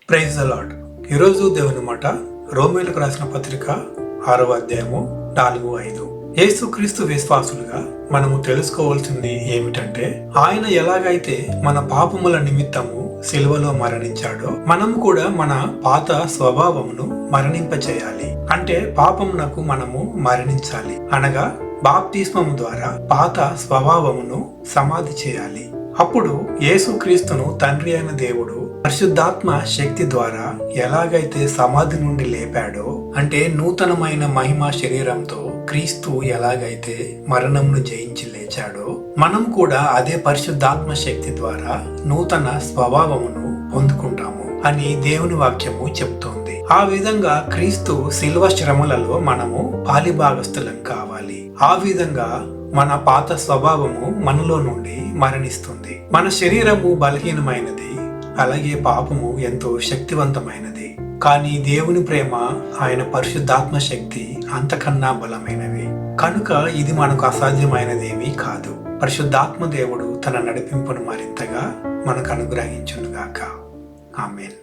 Praise the lord. ఈరోజు దేవుని మాట రోమీయులకు రాసిన పత్రిక 6వ అధ్యాయము 4-5. యేసుక్రీస్తు విశ్వాసులుగా మనము తెలుసుకోవాల్సింది ఏమిటంటే, ఆయన ఎలాగైతే మన పాపముల నిమిత్తము సిలువలో మరణించాడో మనము కూడా మన పాత స్వభావమును మరణింపచేయాలి. అంటే పాపమునకు మనము మరణించాలి, అనగా బాప్తిస్మము ద్వారా పాత స్వభావమును సమాధి చేయాలి. అప్పుడు యేసుక్రీస్తును తండ్రి అయిన దేవుడు పరిశుద్ధాత్మ శక్తి ద్వారా ఎలాగైతే సమాధి నుండి లేపాడో, అంటే నూతనమైన మహిమ శరీరంతో క్రీస్తు ఎలాగైతే మరణంను జయించి లేచాడో, మనం కూడా అదే పరిశుద్ధాత్మ శక్తి ద్వారా నూతన స్వభావమును పొందుకుంటాము అని దేవుని వాక్యము చెప్తోంది. ఆ విధంగా క్రీస్తు శిలువ శ్రమలలో మనము పాలిభాగస్థులం కావాలి. ఆ విధంగా మన పాత స్వభావము మనలో నుండి మరణిస్తుంది. మన శరీరము బలహీనమైనది, అలాగే పాపము ఎంతో శక్తివంతమైనది. కానీ దేవుని ప్రేమ, ఆయన పరిశుద్ధాత్మ శక్తి అంతకన్నా బలమైనవి. కనుక ఇది మనకు అసాధ్యమైనదేమీ కాదు. పరిశుద్ధాత్మ దేవుడు తన నడిపింపును మరింతగా మనకు అనుగ్రహించునుగాక. ఆమేన్.